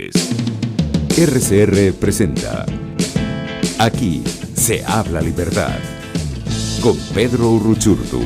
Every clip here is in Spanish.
RCR presenta Aquí se habla libertad con Pedro Uruchurtu.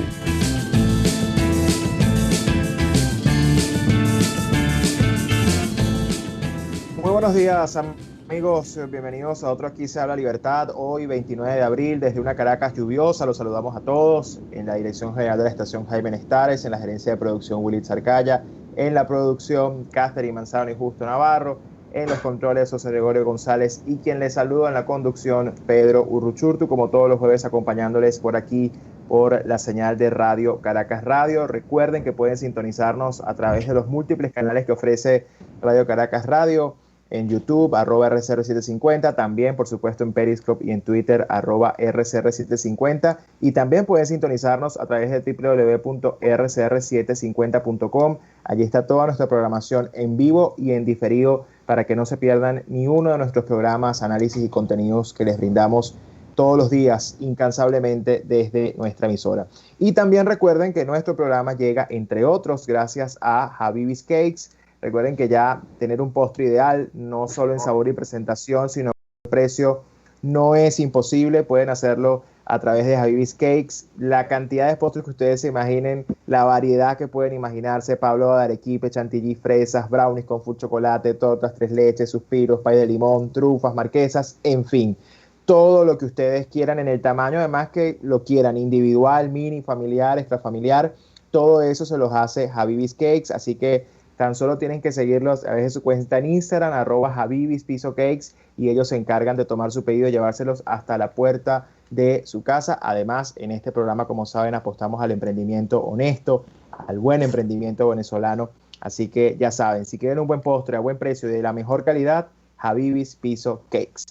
Muy buenos días, amigos, bienvenidos a otro Aquí se habla libertad. Hoy 29 de abril desde una Caracas lluviosa, los saludamos a todos en la dirección general de la estación Jaime Nestares, en la gerencia de producción Willy Zarcaya, en la producción Catherine Manzano y Justo Navarro, en los controles José Gregorio González y quien les saluda en la conducción Pedro Uruchurtu, como todos los jueves acompañándoles por aquí por la señal de Radio Caracas Radio. Recuerden que pueden sintonizarnos a través de los múltiples canales que ofrece Radio Caracas Radio, en YouTube, @RCR750, también por supuesto en Periscope y en Twitter, @RCR750, y también pueden sintonizarnos a través de www.rcr750.com. Allí está toda nuestra programación en vivo y en diferido para que no se pierdan ni uno de nuestros programas, análisis y contenidos que les brindamos todos los días incansablemente desde nuestra emisora. Y también recuerden que nuestro programa llega, entre otros, gracias a Habibis Cakes. Recuerden que ya tener un postre ideal, no solo en sabor y presentación, sino en precio, no es imposible. Pueden hacerlo a través de Habibis Cakes. La cantidad de postres que ustedes se imaginen, la variedad que pueden imaginarse: pavlova de arequipe, chantilly, fresas, brownies con full chocolate, tortas tres leches, suspiros, pay de limón, trufas, marquesas, en fin. Todo lo que ustedes quieran en el tamaño, además que lo quieran, individual, mini, familiar, extrafamiliar, todo eso se los hace Habibis Cakes. Así que tan solo tienen que seguirlos a través de su cuenta en Instagram, @HabibisPisoCakes, y ellos se encargan de tomar su pedido y llevárselos hasta la puerta de su casa. Además, en este programa, como saben, apostamos al emprendimiento honesto, al buen emprendimiento venezolano. Así que ya saben, si quieren un buen postre a buen precio y de la mejor calidad, Habibis Piso Cakes.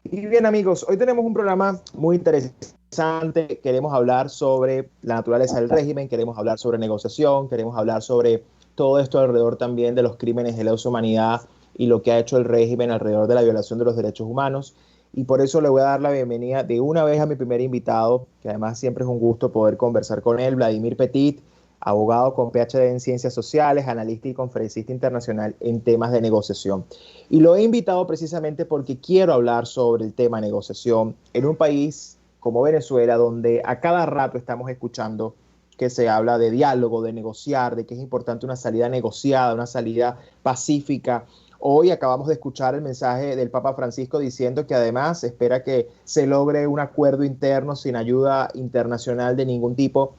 Y bien, amigos, hoy tenemos un programa muy interesante. Queremos hablar sobre la naturaleza del régimen, queremos hablar sobre negociación, queremos hablar sobre todo esto alrededor también de los crímenes de lesa humanidad y lo que ha hecho el régimen alrededor de la violación de los derechos humanos. Y por eso le voy a dar la bienvenida de una vez a mi primer invitado, que además siempre es un gusto poder conversar con él, Vladimir Petit, abogado con PhD en Ciencias Sociales, analista y conferencista internacional en temas de negociación. Y lo he invitado precisamente porque quiero hablar sobre el tema negociación en un país como Venezuela, donde a cada rato estamos escuchando que se habla de diálogo, de negociar, de que es importante una salida negociada, una salida pacífica. Hoy acabamos de escuchar el mensaje del Papa Francisco diciendo que además espera que se logre un acuerdo interno sin ayuda internacional de ningún tipo.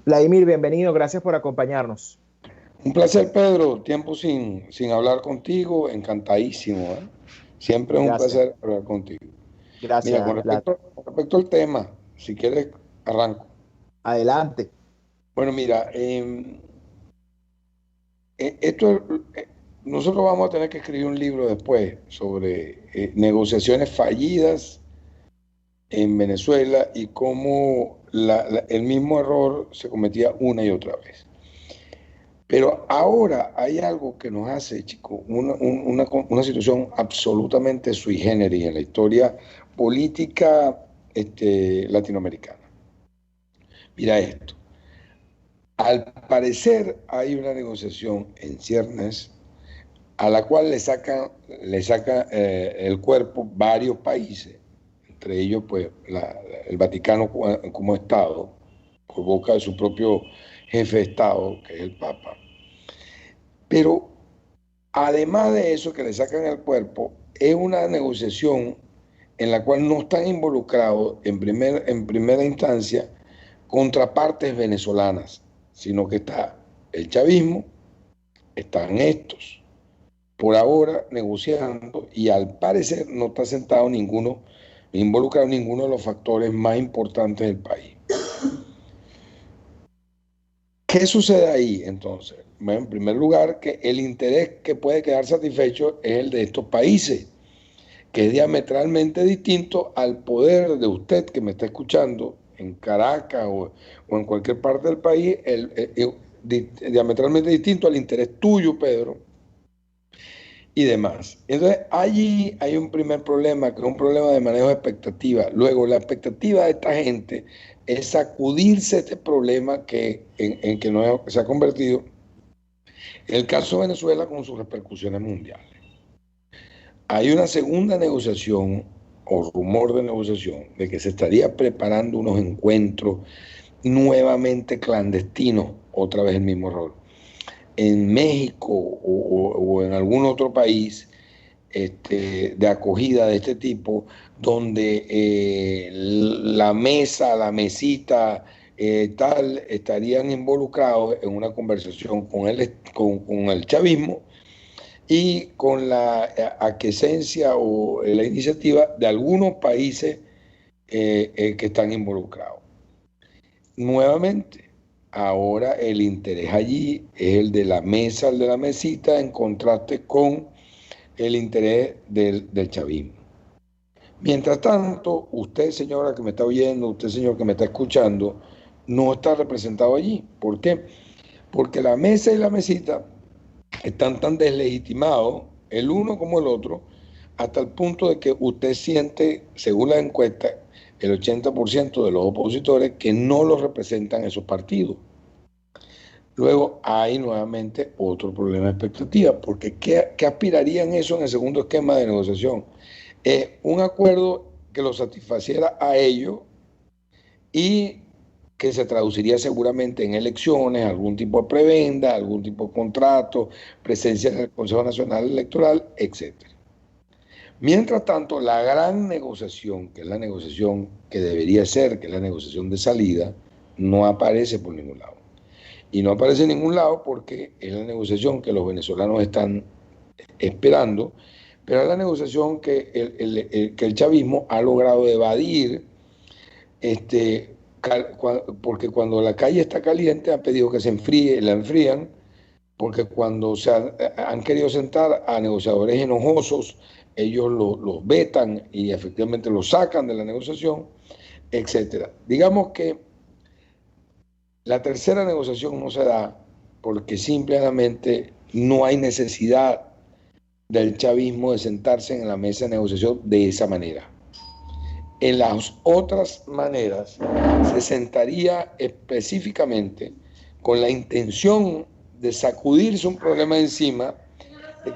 Vladimir, bienvenido, gracias por acompañarnos. Un placer, Pedro, tiempo sin hablar contigo, encantadísimo, ¿eh? Siempre es un placer hablar contigo. Gracias. Mira, con respecto al tema, si quieres, arranco. Adelante. Bueno, mira, nosotros vamos a tener que escribir un libro después sobre negociaciones fallidas en Venezuela y cómo el mismo error se cometía una y otra vez. Pero ahora hay algo que nos hace, chicos, una situación absolutamente sui generis en la historia política latinoamericana. Mira esto. Al parecer hay una negociación en ciernes a la cual le saca el cuerpo varios países, entre ellos pues el Vaticano como Estado, por boca de su propio jefe de Estado, que es el Papa. Pero además de eso que le sacan el cuerpo, es una negociación en la cual no están involucrados en primera instancia contrapartes venezolanas, sino que está el chavismo, están estos, por ahora negociando, y al parecer no está involucrado ninguno de los factores más importantes del país. ¿Qué sucede ahí entonces? Bueno, en primer lugar, que el interés que puede quedar satisfecho es el de estos países, que es diametralmente distinto al poder de usted que me está escuchando en Caracas o en cualquier parte del país, diametralmente distinto al interés tuyo, Pedro, y demás. Entonces, allí hay un primer problema, que es un problema de manejo de expectativa. Luego, la expectativa de esta gente es sacudirse este problema en que se ha convertido en el caso de Venezuela con sus repercusiones mundiales. Hay una segunda negociación o rumor de negociación de que se estaría preparando unos encuentros nuevamente clandestinos, otra vez el mismo error, en México o en algún otro país de acogida de este tipo, donde la mesa, la mesita, tal, estarían involucrados en una conversación con el chavismo y con la aquiescencia o la iniciativa de algunos países que están involucrados. Nuevamente, ahora el interés allí es el de la mesa, el de la mesita, en contraste con el interés del chavismo. Mientras tanto, usted, señora que me está oyendo, usted, señor que me está escuchando, no está representado allí. ¿Por qué? Porque la mesa y la mesita están tan deslegitimados, el uno como el otro, hasta el punto de que usted siente, según la encuesta, el 80% de los opositores que no los representan esos partidos. Luego hay nuevamente otro problema de expectativa, porque ¿qué aspirarían eso en el segundo esquema de negociación? Un acuerdo que los satisfaciera a ellos y que se traduciría seguramente en elecciones, algún tipo de prebenda, algún tipo de contrato, presencia en el Consejo Nacional Electoral, etc. Mientras tanto, la gran negociación, que es la negociación que debería ser, que es la negociación de salida, no aparece por ningún lado. Y no aparece en ningún lado porque es la negociación que los venezolanos están esperando, pero es la negociación que el chavismo ha logrado evadir, porque cuando la calle está caliente han pedido que se enfríe, la enfrían, porque cuando han querido sentar a negociadores enojosos, ellos los vetan y efectivamente los sacan de la negociación, etc. Digamos que la tercera negociación no se da porque simplemente no hay necesidad del chavismo de sentarse en la mesa de negociación de esa manera. En las otras maneras se sentaría específicamente con la intención de sacudirse un problema de encima,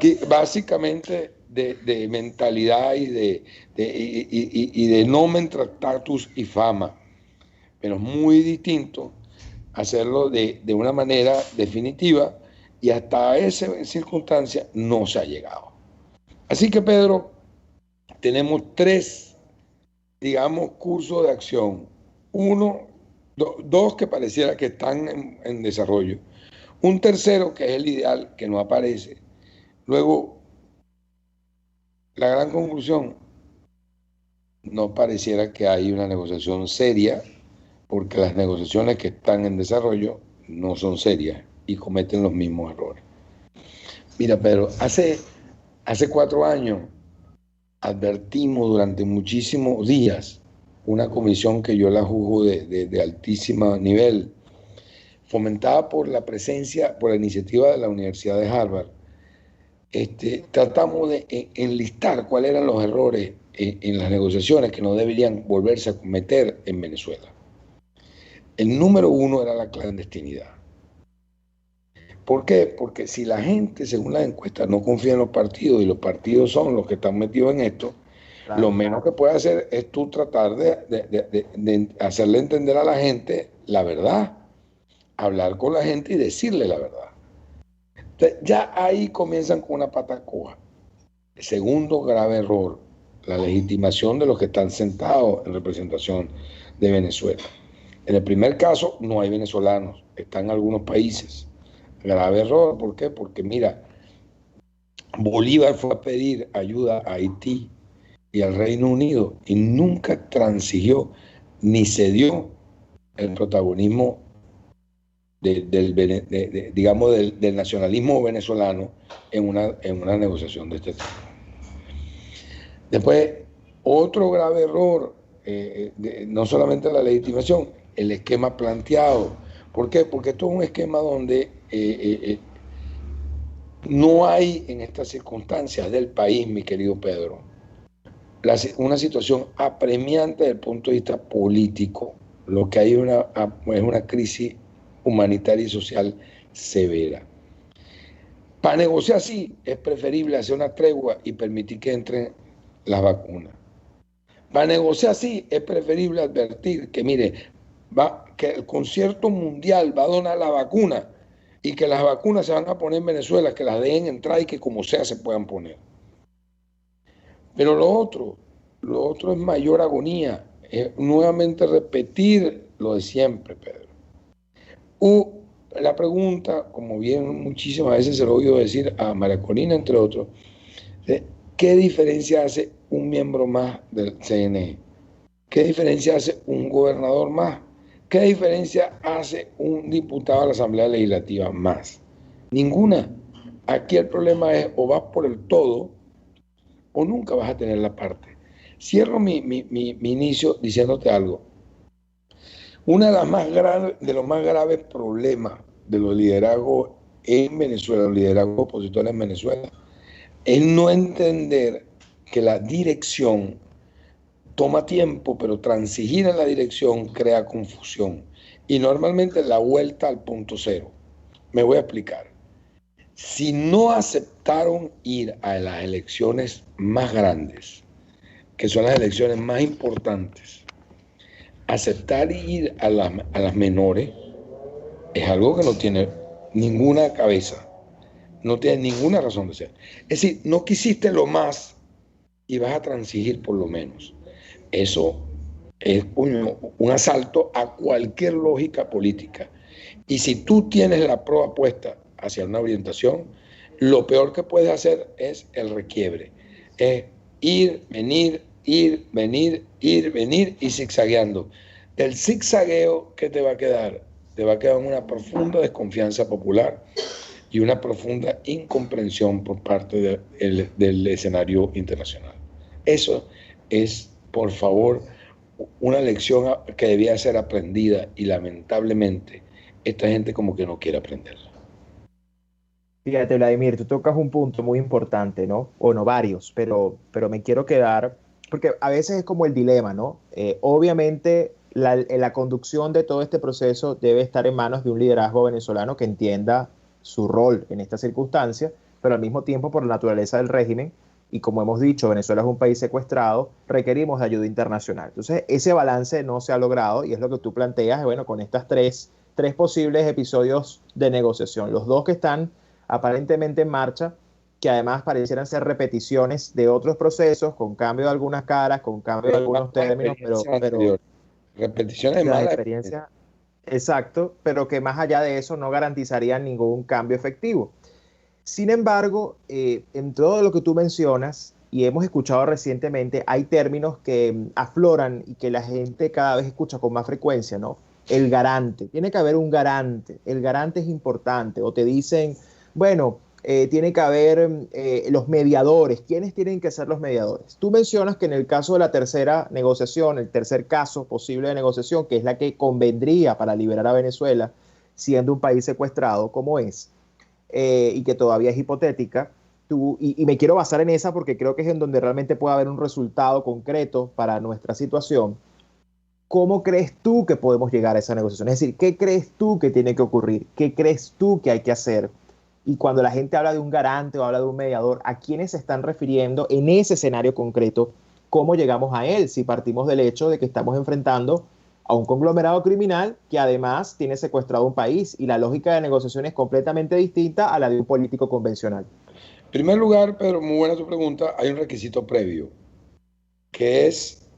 que básicamente de mentalidad y de nombre, tractatus y fama, pero muy distinto hacerlo de una manera definitiva, y hasta esa circunstancia no se ha llegado. Así que, Pedro, tenemos tres, digamos, cursos de acción. Dos que pareciera que están en desarrollo. Un tercero que es el ideal, que no aparece. Luego, la gran conclusión, no pareciera que hay una negociación seria, porque las negociaciones que están en desarrollo no son serias y cometen los mismos errores. Mira, Pedro, hace 4 años advertimos durante muchísimos días una comisión que yo la juzgo de altísimo nivel, fomentada por la iniciativa de la Universidad de Harvard. Tratamos de enlistar cuáles eran los errores en las negociaciones que no deberían volverse a cometer en Venezuela. El número 1 era la clandestinidad. ¿Por qué? Porque si la gente, según las encuestas, no confía en los partidos y los partidos son los que están metidos en esto, claro, lo menos que puede hacer es tú tratar de hacerle entender a la gente la verdad, hablar con la gente y decirle la verdad. Entonces, ya ahí comienzan con una pata coja. El segundo grave error, la legitimación de los que están sentados en representación de Venezuela. En el primer caso no hay venezolanos, están en algunos países. Grave error, ¿por qué? Porque mira, Bolívar fue a pedir ayuda a Haití y al Reino Unido y nunca transigió ni cedió el protagonismo del nacionalismo venezolano en una negociación de este tipo. Después, otro grave error, no solamente la legitimación, el esquema planteado. ¿Por qué? Porque esto es un esquema donde no hay en estas circunstancias del país, mi querido Pedro, una situación apremiante desde el punto de vista político. Lo que hay es una crisis humanitaria y social severa. Para negociar así es preferible hacer una tregua y permitir que entren las vacunas. Para negociar así es preferible advertir que, mire, que el concierto mundial va a donar la vacuna y que las vacunas se van a poner en Venezuela, que las dejen entrar y que como sea se puedan poner. Pero lo otro es mayor agonía, es nuevamente repetir lo de siempre, Pedro. La pregunta, como bien muchísimas veces se lo he oído decir a María Corina, entre otros, ¿qué diferencia hace un miembro más del CNE? ¿Qué diferencia hace un gobernador más? ¿Qué diferencia hace un diputado a la Asamblea Legislativa más? Ninguna. Aquí el problema es o vas por el todo o nunca vas a tener la parte. Cierro mi inicio diciéndote algo. Uno de los más graves problemas de los liderazgos en Venezuela, los liderazgos opositores en Venezuela, es no entender que la dirección toma tiempo, pero transigir en la dirección crea confusión. Y normalmente la vuelta al punto cero. Me voy a explicar. Si no aceptaron ir a las elecciones más grandes, que son las elecciones más importantes, aceptar ir a las menores es algo que no tiene ninguna cabeza, no tiene ninguna razón de ser. Es decir, no quisiste lo más y vas a transigir por lo menos. Eso es un asalto a cualquier lógica política. Y si tú tienes la proa puesta hacia una orientación, lo peor que puedes hacer es el requiebre. Es ir, venir y zigzagueando. Del zigzagueo, ¿qué te va a quedar? Te va a quedar una profunda desconfianza popular y una profunda incomprensión por parte del escenario internacional. Eso es, por favor, una lección que debía ser aprendida y lamentablemente esta gente como que no quiere aprenderla. Fíjate, Vladimir, tú tocas un punto muy importante, ¿no? O no, varios, pero me quiero quedar, porque a veces es como el dilema, ¿no? Obviamente la conducción de todo este proceso debe estar en manos de un liderazgo venezolano que entienda su rol en esta circunstancia, pero al mismo tiempo por la naturaleza del régimen, y como hemos dicho, Venezuela es un país secuestrado, requerimos de ayuda internacional. Entonces, ese balance no se ha logrado y es lo que tú planteas, bueno, con estas tres posibles episodios de negociación. Los dos que están aparentemente en marcha, que además parecieran ser repeticiones de otros procesos, con cambio de algunas caras, con cambio de algunos términos, pero repeticiones de malas experiencias. Exacto, pero que más allá de eso no garantizarían ningún cambio efectivo. Sin embargo, en todo lo que tú mencionas, y hemos escuchado recientemente, hay términos que afloran y que la gente cada vez escucha con más frecuencia, ¿no? El garante, tiene que haber un garante, el garante es importante, o te dicen, bueno, tiene que haber los mediadores, ¿quiénes tienen que ser los mediadores? Tú mencionas que en el caso de la tercera negociación, el tercer caso posible de negociación, que es la que convendría para liberar a Venezuela, siendo un país secuestrado como es, y que todavía es hipotética, y me quiero basar en esa porque creo que es en donde realmente puede haber un resultado concreto para nuestra situación. ¿Cómo crees tú que podemos llegar a esa negociación? Es decir, ¿qué crees tú que tiene que ocurrir? ¿Qué crees tú que hay que hacer? Y cuando la gente habla de un garante o habla de un mediador, ¿a quiénes se están refiriendo en ese escenario concreto? ¿Cómo llegamos a él? Si partimos del hecho de que estamos enfrentando a un conglomerado criminal que además tiene secuestrado un país y la lógica de negociación es completamente distinta a la de un político convencional. En primer lugar, Pedro, muy buena tu pregunta. Hay un requisito previo, que es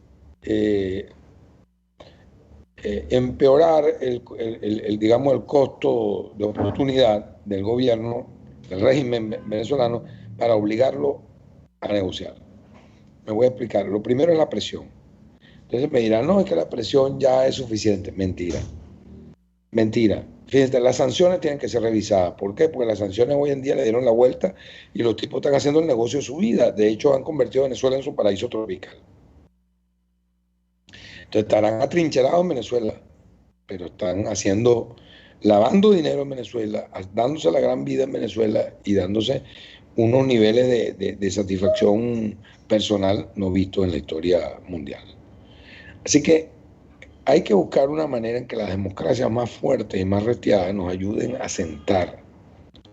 empeorar digamos, el costo de oportunidad del gobierno, del régimen venezolano, para obligarlo a negociar. Me voy a explicar. Lo primero es la presión. Entonces me dirán, no, es que la presión ya es suficiente. Mentira. Mentira. Fíjense, las sanciones tienen que ser revisadas. ¿Por qué? Porque las sanciones hoy en día le dieron la vuelta y los tipos están haciendo el negocio de su vida. De hecho, han convertido a Venezuela en su paraíso tropical. Entonces estarán atrincherados en Venezuela, pero están lavando dinero en Venezuela, dándose la gran vida en Venezuela y dándose unos niveles de satisfacción personal no vistos en la historia mundial. Así que hay que buscar una manera en que las democracias más fuertes y más retiadas nos ayuden a sentar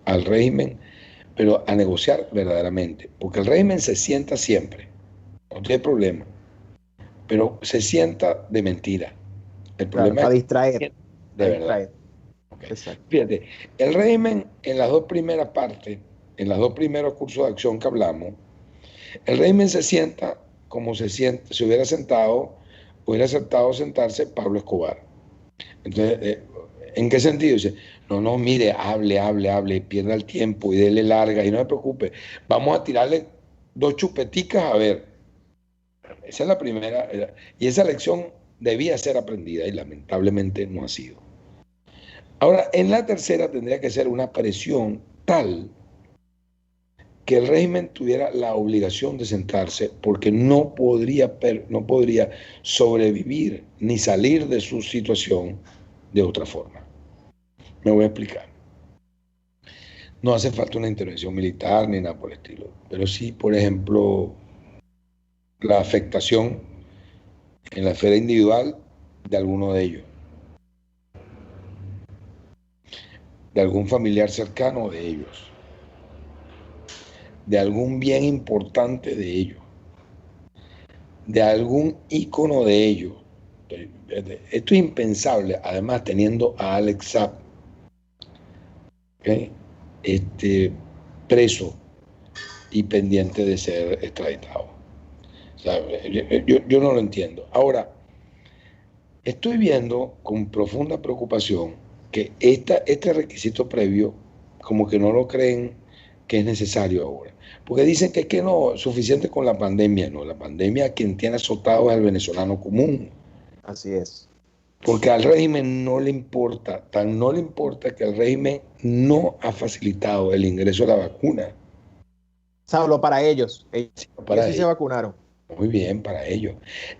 al régimen pero a negociar verdaderamente, porque el régimen se sienta siempre, no tiene problema, pero se sienta de mentira. El Claro, problema para es distraer. que de Para verdad. distraer. Okay. Exacto. Fíjate, el régimen en las dos primeras partes, en los dos primeros cursos de acción que hablamos, el régimen se sienta como se hubiera aceptado sentarse Pablo Escobar. Entonces, ¿en qué sentido? Dice, no, mire, hable, pierda el tiempo y dele larga y no se preocupe. Vamos a tirarle 2 chupeticas a ver. Esa es la primera. Y esa lección debía ser aprendida y lamentablemente no ha sido. Ahora, en la tercera tendría que ser una presión tal que el régimen tuviera la obligación de sentarse porque no podría sobrevivir ni salir de su situación de otra forma. Me voy a explicar. No hace falta una intervención militar ni nada por el estilo, pero sí, por ejemplo, la afectación en la esfera individual de alguno de ellos, de algún familiar cercano de ellos, de algún bien importante de ellos, de algún ícono de ellos. Esto es impensable, además teniendo a Alex Saab, ¿okay? Preso y pendiente de ser extraditado. O sea, yo no lo entiendo. Ahora, estoy viendo con profunda preocupación que este requisito previo, como que no lo creen que es necesario ahora. Porque dicen que es que no, suficiente con la pandemia. No, la pandemia quien tiene azotado es el venezolano común. Así es. Porque al régimen no le importa, tan no le importa que el régimen no ha facilitado el ingreso de la vacuna. Solo para ellos. Ellos para sí ellos. se vacunaron. Muy bien, para ellos.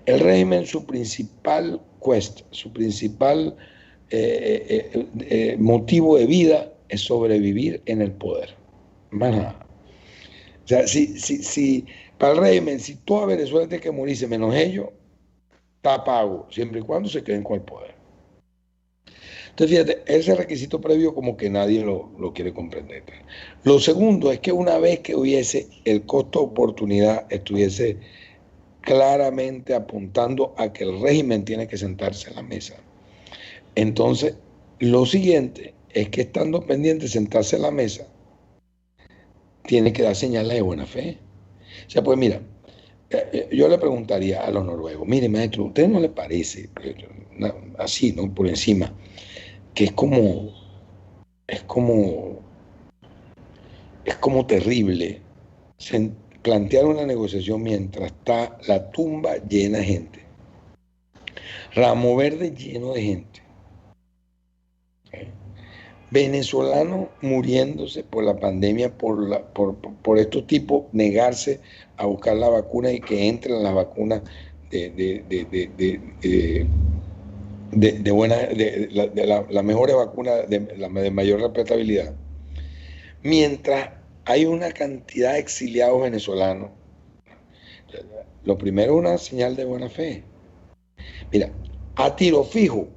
El régimen, su principal quest, su principal motivo de vida es sobrevivir en el poder. Más nada. O sea, si para el régimen, si toda Venezuela tiene que morirse menos ellos, está pago, siempre y cuando se queden con el poder. Entonces, fíjate, ese requisito previo como que nadie lo quiere comprender. Lo segundo es que una vez que hubiese el costo-oportunidad, estuviese claramente apuntando a que el régimen tiene que sentarse a la mesa. Entonces, lo siguiente es que estando pendiente de sentarse a la mesa, tiene que dar señales de buena fe. O sea, pues mira, yo le preguntaría a los noruegos, mire maestro, ¿a usted no le parece, así, ¿no? Por encima, que es como terrible plantear una negociación mientras está la tumba llena de gente, Ramo Verde lleno de gente, venezolanos muriéndose por la pandemia, por estos tipos negarse a buscar la vacuna y que entren las vacunas las mejores vacunas de mayor respetabilidad, mientras hay una cantidad de exiliados venezolanos. Lo primero es una señal de buena fe. Mira, a tiro fijo,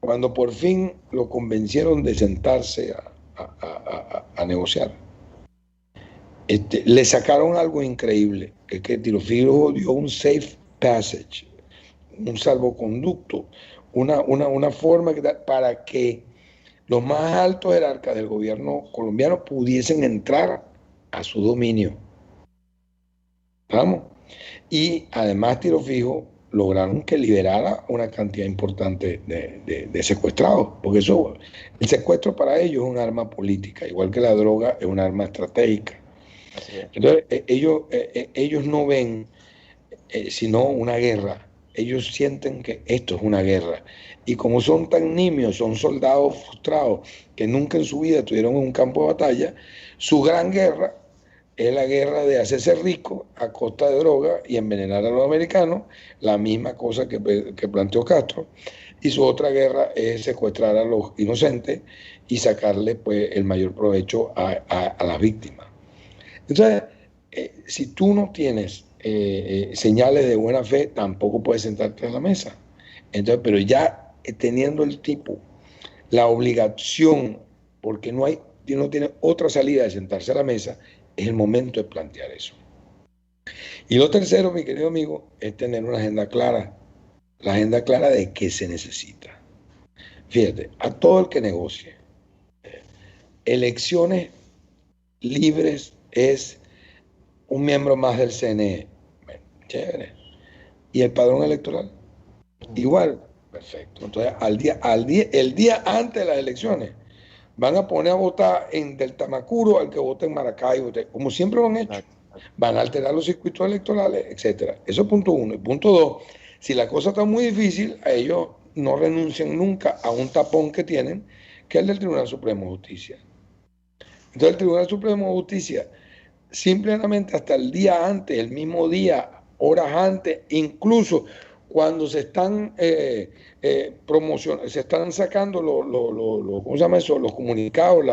cuando por fin lo convencieron de sentarse a negociar, le sacaron algo increíble, que es que tiro fijo dio un safe passage, un salvoconducto, una forma para que los más altos jerarcas del gobierno colombiano pudiesen entrar a su dominio. ¿Vamos? Y además, tiro fijo, lograron que liberara una cantidad importante de secuestrados, porque el secuestro para ellos es un arma política, igual que la droga es un arma estratégica. Entonces, ellos no ven sino una guerra. Ellos sienten que esto es una guerra. Y como son tan nimios, son soldados frustrados que nunca en su vida tuvieron un campo de batalla, su gran guerra es la guerra de hacerse rico a costa de droga y envenenar a los americanos, la misma cosa que planteó Castro. Y su otra guerra es secuestrar a los inocentes y sacarle pues, el mayor provecho a las víctimas. Entonces, si tú no tienes señales de buena fe, tampoco puedes sentarte a la mesa. Entonces, pero ya teniendo el tipo la obligación, porque no hay no tiene otra salida de sentarse a la mesa, es el momento de plantear eso. Y lo tercero, mi querido amigo, es tener una agenda clara. La agenda clara de qué se necesita. Fíjate, a todo el que negocie, elecciones libres es un miembro más del CNE. Bueno, chévere. ¿Y el padrón electoral? Igual. Perfecto. Entonces, el día antes de las elecciones, van a poner a votar en del Tamacuro al que vote en Maracaibo, como siempre lo han hecho. Van a alterar los circuitos electorales, etcétera. Eso es punto uno. Y punto dos, si la cosa está muy difícil, a ellos no renuncian nunca a un tapón que tienen, que es el del Tribunal Supremo de Justicia. Entonces, el Tribunal Supremo de Justicia, simplemente hasta el día antes, el mismo día, horas antes, incluso cuando se están se están sacando ¿cómo se llama eso? Los comunicados,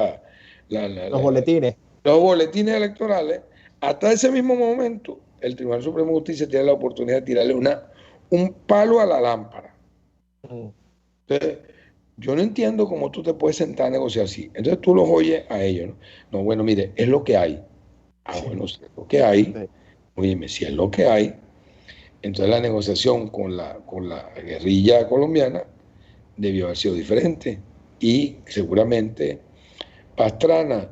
los boletines. Los boletines electorales, hasta ese mismo momento, el Tribunal Supremo de Justicia tiene la oportunidad de tirarle un palo a la lámpara. Entonces, yo no entiendo cómo tú te puedes sentar a negociar así. Entonces tú los oyes a ellos, ¿no? No, bueno, mire, es lo que hay. Bueno, si es lo que hay, oye, si es lo que hay, entonces la negociación con la guerrilla colombiana debió haber sido diferente. Y seguramente Pastrana,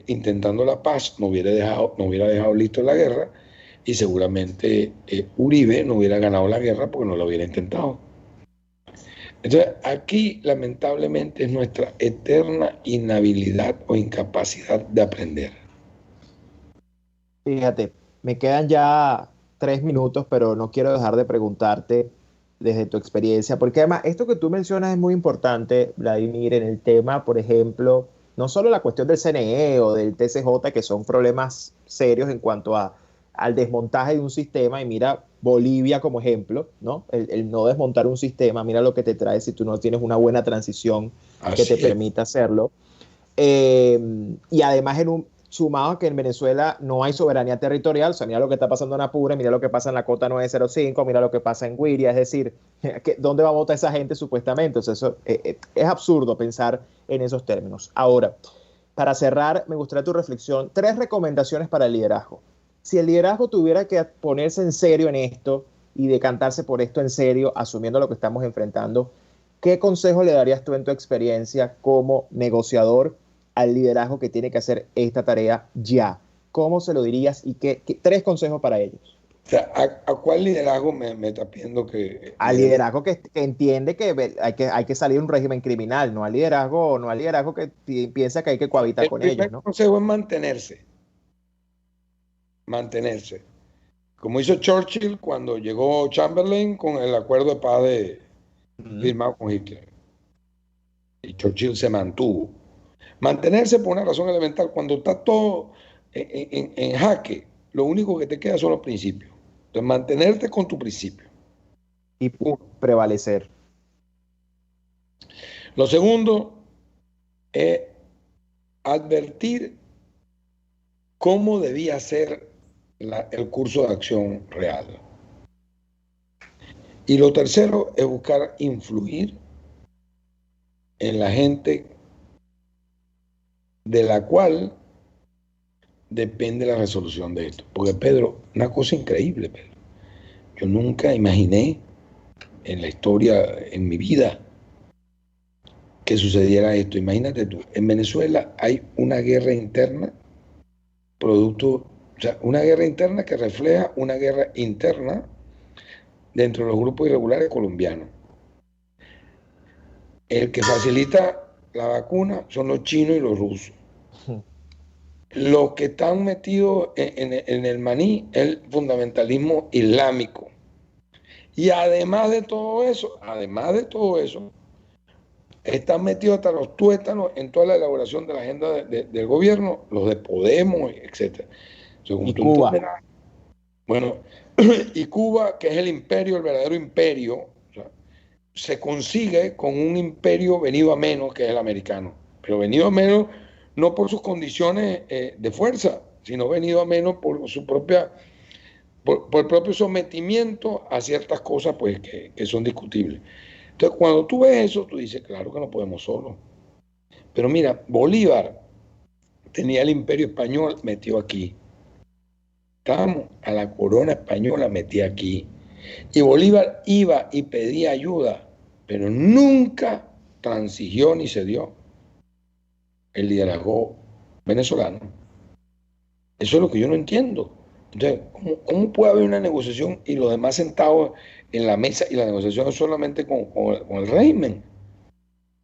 intentando la paz, no hubiera dejado listo la guerra, y seguramente Uribe no hubiera ganado la guerra porque no lo hubiera intentado. Entonces, aquí lamentablemente es nuestra eterna inhabilidad o incapacidad de aprender. Fíjate, me quedan ya 3 minutos, pero no quiero dejar de preguntarte desde tu experiencia, porque además esto que tú mencionas es muy importante, Vladimir, en el tema, por ejemplo, no solo la cuestión del CNE o del TCJ, que son problemas serios en cuanto al desmontaje de un sistema, y mira Bolivia como ejemplo, ¿no? El no desmontar un sistema, mira lo que te trae si tú no tienes una buena transición que te permita hacerlo. Y además sumado a que en Venezuela no hay soberanía territorial, o sea, mira lo que está pasando en Apure, mira lo que pasa en la Cota 905, mira lo que pasa en Guiria, es decir, ¿dónde va a votar esa gente supuestamente? O sea, eso es absurdo pensar en esos términos. Ahora, para cerrar, me gustaría tu reflexión, 3 recomendaciones para el liderazgo. Si el liderazgo tuviera que ponerse en serio en esto y decantarse por esto en serio, asumiendo lo que estamos enfrentando, ¿qué consejo le darías tú en tu experiencia como negociador al liderazgo que tiene que hacer esta tarea ya? ¿Cómo se lo dirías y qué 3 consejos para ellos? O sea, ¿a cuál liderazgo me está pidiendo que...? Al liderazgo que entiende que hay que salir de un régimen criminal, no al liderazgo que piensa que hay que cohabitar con ellos, ¿no? El consejo es mantenerse. Como hizo Churchill cuando llegó Chamberlain con el acuerdo de paz firmado con Hitler. Y Churchill se mantuvo. Mantenerse por una razón elemental. Cuando está todo en jaque, lo único que te queda son los principios. Entonces, mantenerte con tu principio. Y prevalecer. Lo segundo es advertir cómo debía ser el curso de acción real. Y lo tercero es buscar influir en la gente de la cual depende la resolución de esto. Porque, Pedro, una cosa increíble, Pedro. Yo nunca imaginé en la historia, en mi vida, que sucediera esto. Imagínate tú, en Venezuela hay una guerra interna, una guerra interna que refleja una guerra interna dentro de los grupos irregulares colombianos. El que facilita la vacuna son los chinos y los rusos. Los que están metidos en el maní es el fundamentalismo islámico. Y además de todo eso, están metidos hasta los tuétanos en toda la elaboración de la agenda del gobierno, los de Podemos, etc. Y Cuba. Bueno, y Cuba, que es el imperio, el verdadero imperio, o sea, se consigue con un imperio venido a menos, que es el americano. Pero venido a menos no por sus condiciones de fuerza, sino venido a menos por su propia... Por el propio sometimiento a ciertas cosas pues, que son discutibles. Entonces, cuando tú ves eso, tú dices, claro que no podemos solos. Pero mira, Bolívar tenía el imperio español metido aquí. Estábamos a la corona española metida aquí. Y Bolívar iba y pedía ayuda, pero nunca transigió ni cedió el liderazgo venezolano. Eso es lo que yo no entiendo. Entonces, ¿cómo puede haber una negociación y los demás sentados en la mesa y la negociación es solamente con el régimen?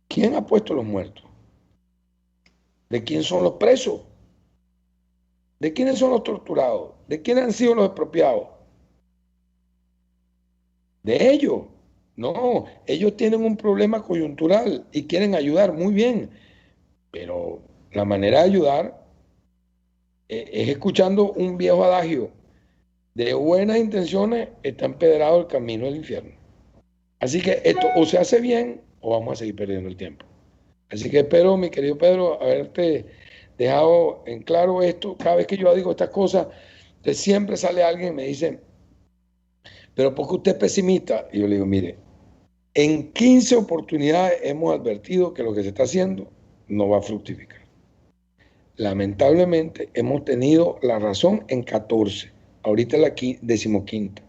¿Quién ha puesto los muertos? ¿De quién son los presos? ¿De quiénes son los torturados? ¿De quiénes han sido los expropiados? De ellos. No, ellos tienen un problema coyuntural y quieren ayudar, muy bien, pero la manera de ayudar es escuchando un viejo adagio: de buenas intenciones está empedrado el camino del infierno. Así que esto o se hace bien o vamos a seguir perdiendo el tiempo. Así que espero, mi querido Pedro, haberte dejado en claro esto. Cada vez que yo digo estas cosas, siempre sale alguien y me dice, pero ¿por qué usted es pesimista? Y yo le digo, mire, en 15 oportunidades hemos advertido que lo que se está haciendo no va a fructificar. Lamentablemente hemos tenido la razón en 14. Ahorita es la 15ª.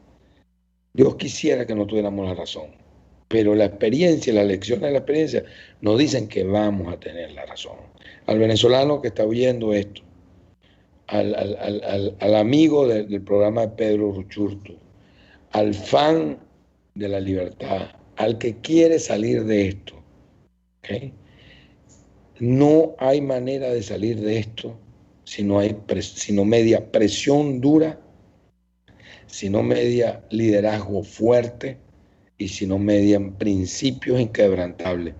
Dios quisiera que no tuviéramos la razón, pero la experiencia, las lecciones de la experiencia nos dicen que vamos a tener la razón. Al venezolano que está oyendo esto, al amigo del programa de Pedro Ruchurtu, al fan de la libertad, al que quiere salir de esto, ¿okay? No hay manera de salir de esto si no media presión dura, si no media liderazgo fuerte y si no median principios inquebrantables,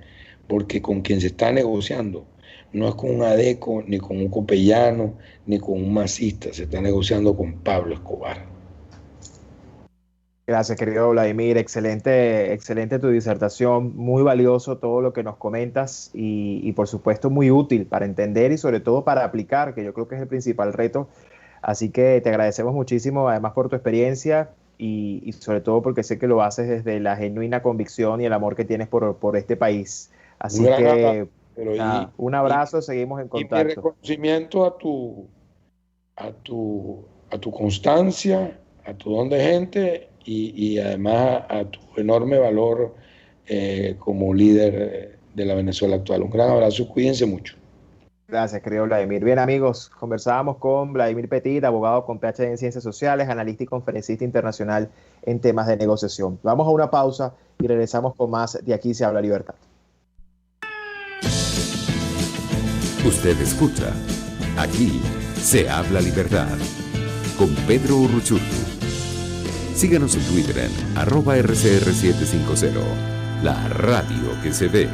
porque con quien se está negociando no es con un Adeco, ni con un copellano, ni con un masista, se está negociando con Pablo Escobar. Gracias, querido Vladimir. Excelente tu disertación, muy valioso todo lo que nos comentas y por supuesto muy útil para entender y sobre todo para aplicar, que yo creo que es el principal reto. Así que te agradecemos muchísimo, además por tu experiencia y sobre todo porque sé que lo haces desde la genuina convicción y el amor que tienes por este país. Así que un abrazo, seguimos en contacto. Y mi reconocimiento a tu constancia, a tu don de gente y además a tu enorme valor como líder de la Venezuela actual. Un gran abrazo, cuídense mucho. Gracias, querido Vladimir. Bien, amigos, conversábamos con Vladimir Petit, abogado con PhD en Ciencias Sociales, analista y conferencista internacional en temas de negociación. Vamos a una pausa y regresamos con más de Aquí se habla libertad. Usted escucha Aquí se habla libertad con Pedro Urruchurtu. Síganos en Twitter en @RCR750, la radio que se ve.